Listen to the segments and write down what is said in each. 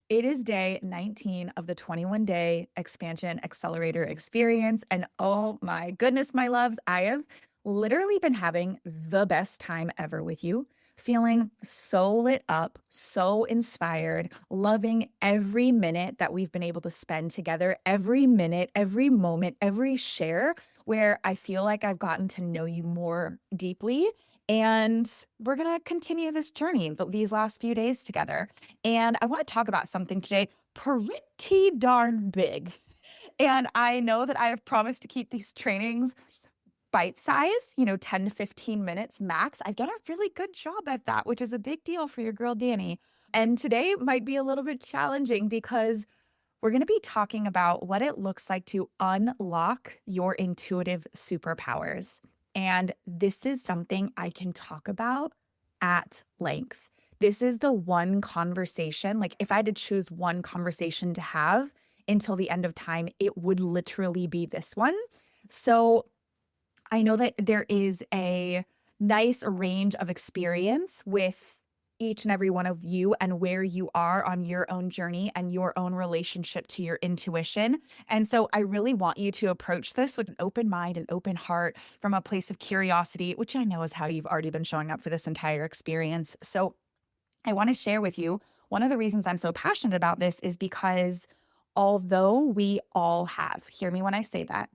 It is day 19 of the 21-day expansion accelerator experience. And oh my goodness, my loves, I have literally been having the best time ever with you, feeling so lit up, so inspired, loving every minute that we've been able to spend together, every minute, every moment, every share where I feel like I've gotten to know you more deeply. And we're going to continue this journey these last few days together. And I want to talk about something today pretty darn big. And I know that I have promised to keep these trainings bite size, 10 to 15 minutes max. I've done a really good job at that, which is a big deal for your girl, Dani. And today might be a little bit challenging because we're going to be talking about what it looks like to unlock your intuitive superpowers. And this is something I can talk about at length. This is the one conversation, like if I had to choose one conversation to have until the end of time, it would literally be this one. So I know that there is a nice range of experience with each and every one of you and where you are on your own journey and your own relationship to your intuition. And so I really want you to approach this with an open mind and open heart from a place of curiosity, which I know is how you've already been showing up for this entire experience. So I want to share with you one of the reasons I'm so passionate about this is because although we all have, hear me when I say that,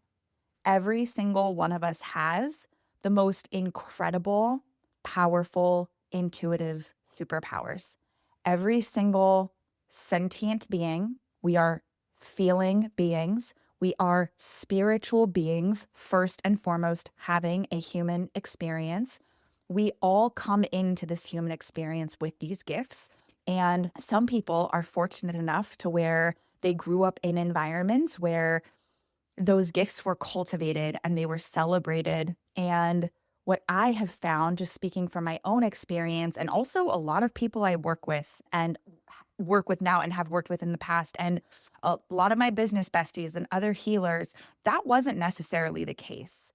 every single one of us has the most incredible, powerful, intuitive superpowers. Every single sentient being, we are feeling beings. We are spiritual beings, first and foremost, having a human experience. We all come into this human experience with these gifts. And some people are fortunate enough to where they grew up in environments where those gifts were cultivated and they were celebrated. And what I have found, just speaking from my own experience, and also a lot of people I work with and work with now and have worked with in the past, and a lot of my business besties and other healers, that wasn't necessarily the case.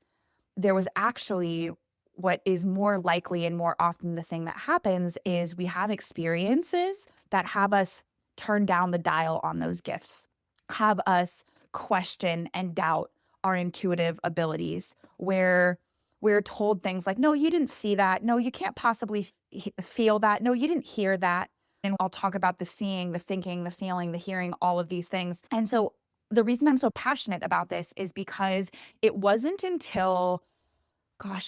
There was actually what is more likely and more often the thing that happens is we have experiences that have us turn down the dial on those gifts, have us question and doubt our intuitive abilities, where we're told things like, no, you didn't see that. No, you can't possibly feel that. No, you didn't hear that. And I'll talk about the seeing, the thinking, the feeling, the hearing, all of these things. And so the reason I'm so passionate about this is because it wasn't until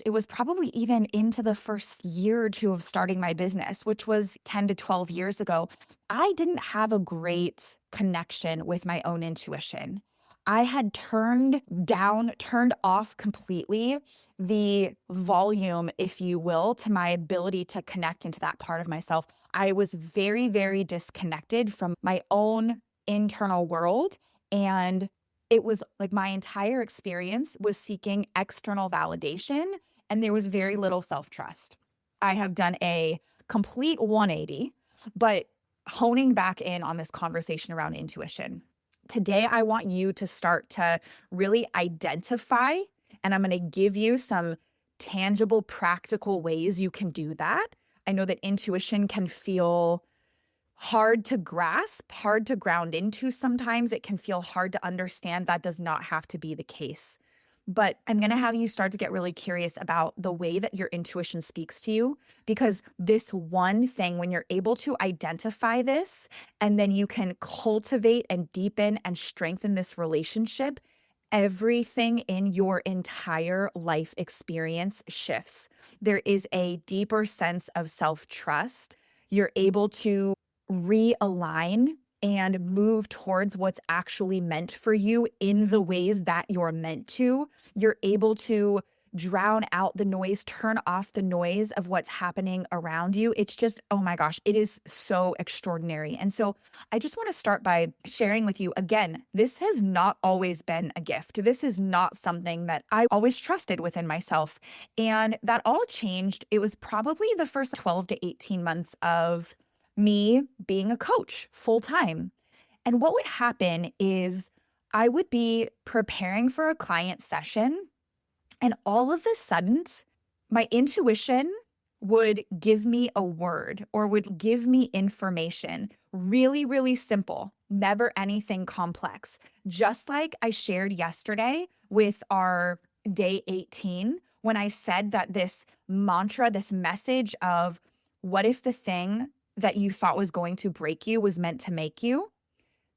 it was probably even into the first year or two of starting my business, which was 10 to 12 years ago. I didn't have a great connection with my own intuition. I had turned off completely the volume, if you will, to my ability to connect into that part of myself. I was very, very disconnected from my own internal world. And it was like my entire experience was seeking external validation, and there was very little self-trust. I have done a complete 180, but honing back in on this conversation around intuition. Today, I want you to start to really identify, and I'm going to give you some tangible, practical ways you can do that. I know that intuition can feel hard to grasp, hard to ground into sometimes. It can feel hard to understand. That does not have to be the case. But I'm going to have you start to get really curious about the way that your intuition speaks to you, because this one thing, when you're able to identify this, and then you can cultivate and deepen and strengthen this relationship, everything in your entire life experience shifts. There is a deeper sense of self-trust. You're able to realign and move towards what's actually meant for you in the ways that you're meant to. You're able to drown out the noise, turn off the noise of what's happening around you. It's just, oh my gosh, it is so extraordinary. And so I just want to start by sharing with you again, this has not always been a gift. This is not something that I always trusted within myself. And that all changed. It was probably the first 12 to 18 months of me being a coach full time. And what would happen is I would be preparing for a client session, and all of a sudden, my intuition would give me a word or would give me information Really, really simple, never anything complex. Just like I shared yesterday with our day 18, when I said that this mantra, this message of what if the thing that you thought was going to break you was meant to make you?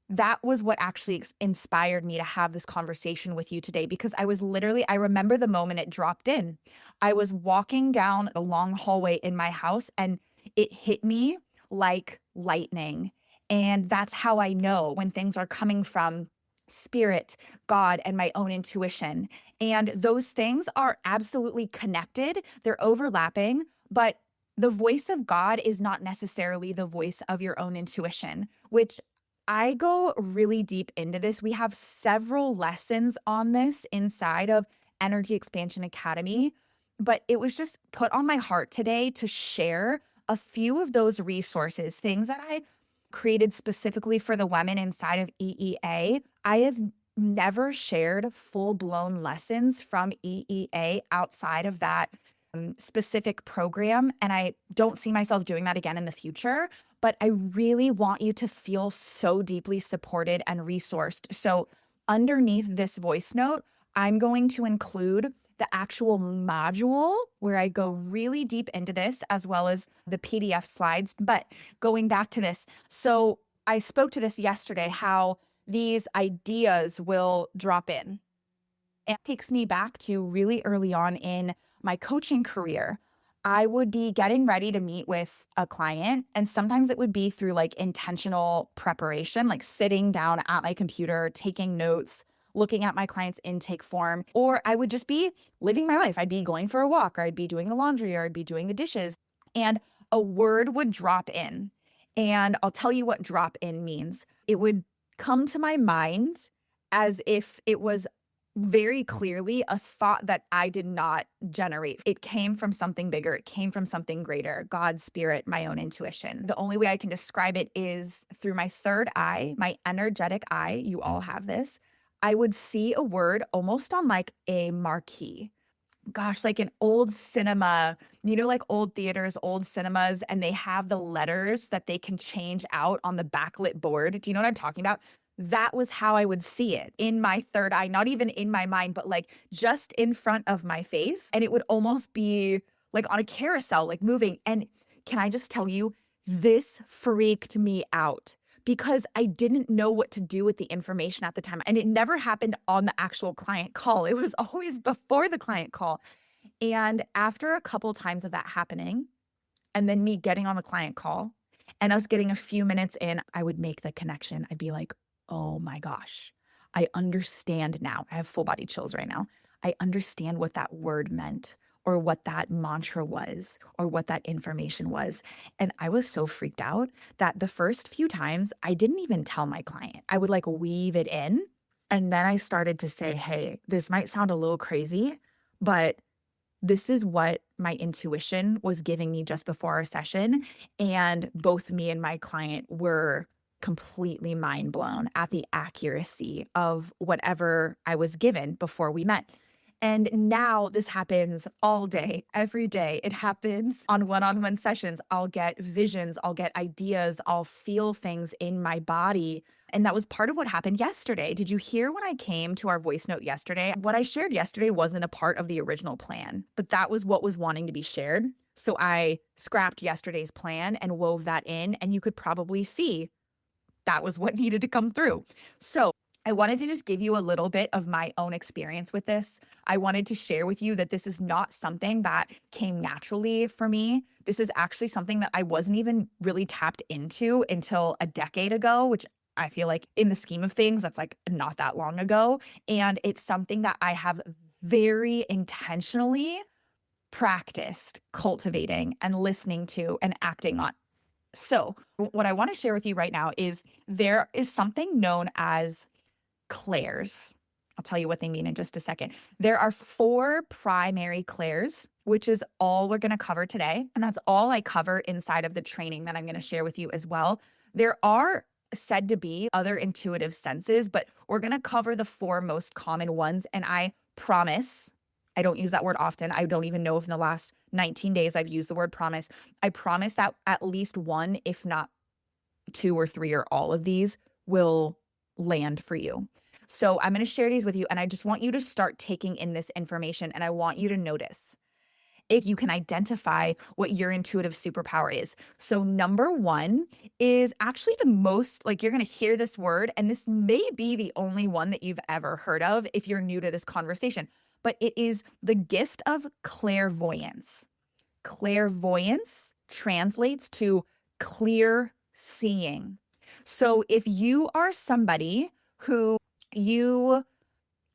That was what actually inspired me to have this conversation with you today, because I remember the moment it dropped in. I was walking down a long hallway in my house and it hit me like lightning. And that's how I know when things are coming from spirit, God, and my own intuition. And those things are absolutely connected, they're overlapping, but the voice of God is not necessarily the voice of your own intuition, which I go really deep into this. We have several lessons on this inside of Energy Expansion Academy, but it was just put on my heart today to share a few of those resources, things that I created specifically for the women inside of EEA. I have never shared full-blown lessons from EEA outside of that specific program, and I don't see myself doing that again in the future. But I really want you to feel so deeply supported and resourced. So underneath this voice note, I'm going to include the actual module where I go really deep into this, as well as the PDF slides. But going back to this, so I spoke to this yesterday, how these ideas will drop in. It takes me back to really early on in my coaching career. I would be getting ready to meet with a client, and sometimes it would be through like intentional preparation, like sitting down at my computer, taking notes, looking at my client's intake form, or I would just be living my life. I'd be going for a walk, or I'd be doing the laundry, or I'd be doing the dishes, and a word would drop in. And I'll tell you what drop in means. It would come to my mind as if it was very clearly a thought that I did not generate. It came from something bigger. It came from something greater, God, spirit, my own intuition. The only way I can describe it is through my third eye, my energetic eye. You all have this. I would see a word almost on like a marquee. Gosh, like an old cinema, like old theaters, old cinemas, and they have the letters that they can change out on the backlit board. Do you know what I'm talking about? That was how I would see it in my third eye, not even in my mind, but like just in front of my face. And it would almost be like on a carousel, like moving. And can I just tell you, this freaked me out because I didn't know what to do with the information at the time. And it never happened on the actual client call. It was always before the client call. And after a couple times of that happening, and then me getting on the client call and us getting a few minutes in, I would make the connection. I'd be like, oh my gosh, I understand now. I have full body chills right now. I understand what that word meant, or what that mantra was, or what that information was. And I was so freaked out that the first few times I didn't even tell my client. I would like weave it in. And then I started to say, hey, this might sound a little crazy, but this is what my intuition was giving me just before our session. And both me and my client were completely mind blown at the accuracy of whatever I was given before we met. And now this happens all day, every day. It happens on one-on-one sessions. I'll get visions, I'll get ideas, I'll feel things in my body. And that was part of what happened yesterday. Did you hear when I came to our voice note yesterday? What I shared yesterday wasn't a part of the original plan, but that was what was wanting to be shared. So I scrapped yesterday's plan and wove that in, and you could probably see that was what needed to come through. So I wanted to just give you a little bit of my own experience with this. I wanted to share with you that this is not something that came naturally for me. This is actually something that I wasn't even really tapped into until a decade ago, which I feel like in the scheme of things, that's like not that long ago. And it's something that I have very intentionally practiced cultivating and listening to and acting on. So what I want to share with you right now is there is something known as clairs. I'll tell you what they mean in just a second. There are 4 primary clairs, which is all we're going to cover today. And that's all I cover inside of the training that I'm going to share with you as well. There are said to be other intuitive senses, but we're going to cover the 4 most common ones. And I promise, I don't use that word often. I don't even know if in the last 19 days I've used the word promise. I promise that at least one, if not 2 or 3 or all of these will land for you. So I'm going to share these with you, and I just want you to start taking in this information, and I want you to notice if you can identify what your intuitive superpower is. So number one is actually the most, like, you're going to hear this word, and this may be the only one that you've ever heard of if you're new to this conversation, but it is the gift of clairvoyance. Clairvoyance translates to clear seeing. So if you are somebody who you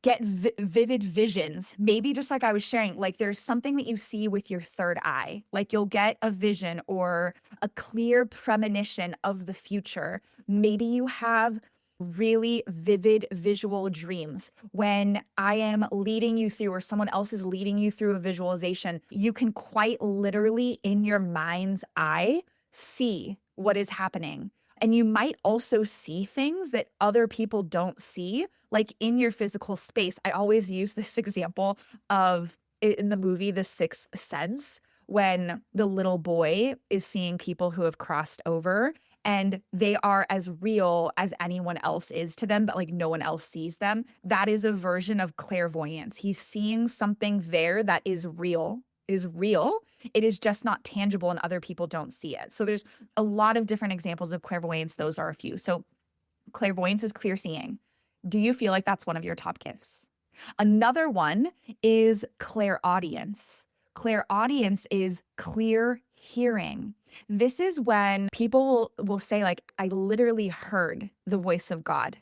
get vivid visions, maybe just like I was sharing, like there's something that you see with your third eye, like you'll get a vision or a clear premonition of the future. Maybe you have really vivid visual dreams. When I am leading you through, or someone else is leading you through a visualization, you can quite literally in your mind's eye see what is happening. And you might also see things that other people don't see, like in your physical space. I always use this example of in the movie The Sixth Sense, when the little boy is seeing people who have crossed over and they are as real as anyone else is to them, but like no one else sees them. That is a version of clairvoyance. He's seeing something there that is real. It is just not tangible and other people don't see it. So there's a lot of different examples of clairvoyance. Those are a few. So clairvoyance is clear seeing. Do you feel like that's one of your top gifts? Another one is clairaudience. Clairaudience is clear hearing. This is when people will say, like, I literally heard the voice of God,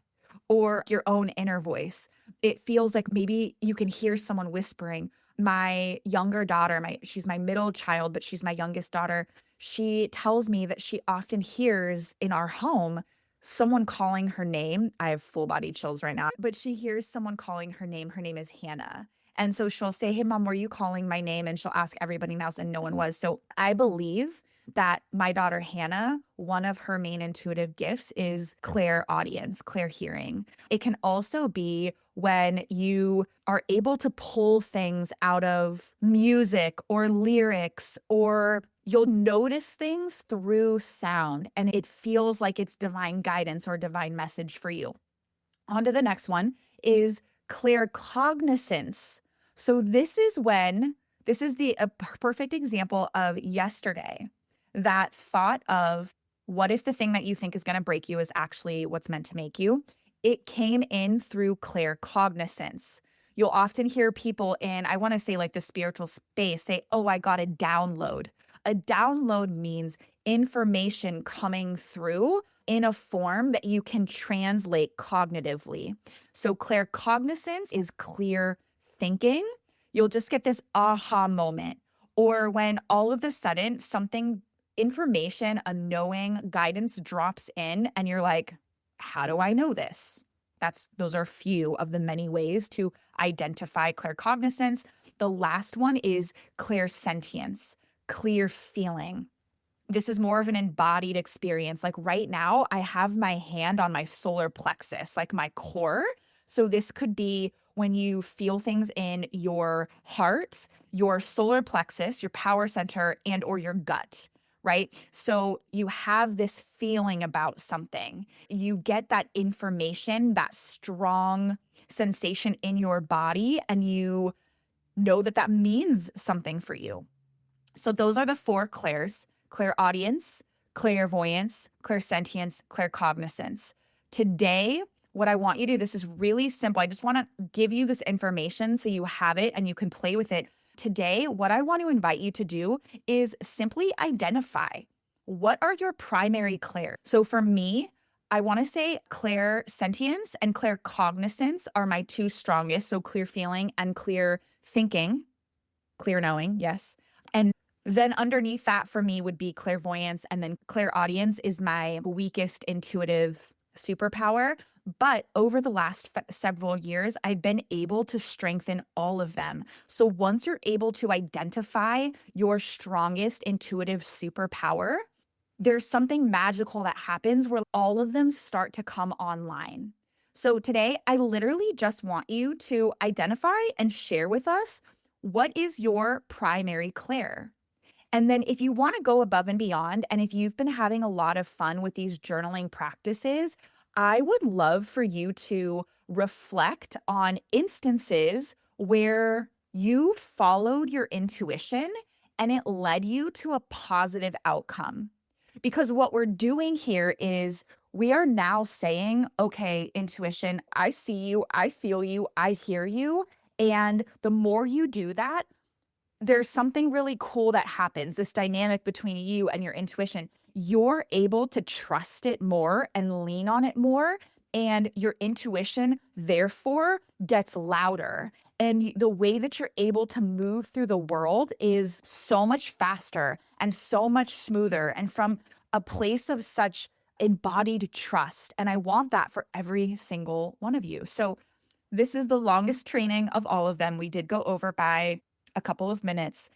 or your own inner voice. It feels like maybe you can hear someone whispering. My younger daughter, she's my middle child, but she's my youngest daughter. She tells me that she often hears in our home someone calling her name. I have full body chills right now, but she hears someone calling her name. Her name is Hannah. And so she'll say, hey, mom, were you calling my name? And she'll ask everybody else, and no one was. So I believe that my daughter Hannah, one of her main intuitive gifts is clairaudience, clear hearing. It can also be when you are able to pull things out of music or lyrics, or you'll notice things through sound and it feels like it's divine guidance or divine message for you. On to the next one is claircognizance. So this is a perfect example of yesterday, that thought of what if the thing that you think is going to break you is actually what's meant to make you. It came in through claircognizance. You'll often hear people in, I want to say like the spiritual space, say, oh, I got a download. A download means information coming through in a form that you can translate cognitively. So claircognizance is clear thinking. You'll just get this aha moment, or when all of a sudden something, information, a knowing, guidance drops in and you're like, how do I know this? Those are a few of the many ways to identify claircognizance. The last one is clairsentience, clear feeling. This is more of an embodied experience. Like right now, I have my hand on my solar plexus, like my core. So this could be when you feel things in your heart, your solar plexus, your power center, and or your gut, right? So you have this feeling about something. You get that information, that strong sensation in your body, and you know that that means something for you. So those are the 4 clairs: clairaudience, clairvoyance, clairsentience, claircognizance. Today, what I want you to do, this is really simple. I just want to give you this information so you have it and you can play with it. Today, what I want to invite you to do is simply identify, what are your primary clairs? So for me, I want to say clairsentience and claircognizance are my 2 strongest. So clear feeling and clear thinking, clear knowing, yes. And then underneath that for me would be clairvoyance, and then clairaudience is my weakest intuitive superpower. But over the last several years, I've been able to strengthen all of them. So once you're able to identify your strongest intuitive superpower, there's something magical that happens where all of them start to come online. So today, I literally just want you to identify and share with us, what is your primary clair? And then if you want to go above and beyond, and if you've been having a lot of fun with these journaling practices, I would love for you to reflect on instances where you followed your intuition and it led you to a positive outcome. Because what we're doing here is we are now saying, okay, intuition, I see you, I feel you, I hear you. And the more you do that, there's something really cool that happens, this dynamic between you and your intuition. You're able to trust it more and lean on it more, and your intuition, therefore, gets louder. And the way that you're able to move through the world is so much faster and so much smoother and from a place of such embodied trust. And I want that for every single one of you. So, this is the longest training of all of them. We did go over by a couple of minutes.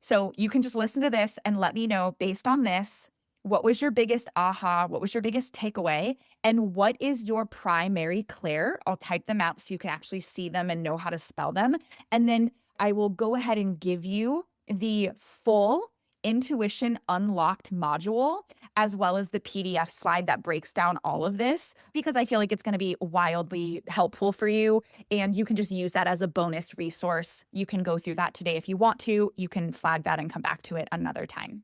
So you can just listen to this and let me know based on this, what was your biggest aha? What was your biggest takeaway? And what is your primary Claire? I'll type them out so you can actually see them and know how to spell them. And then I will go ahead and give you the full Intuition Unlocked module, as well as the PDF slide that breaks down all of this, because I feel like it's going to be wildly helpful for you. And you can just use that as a bonus resource. You can go through that today if you want to. You can flag that and come back to it another time.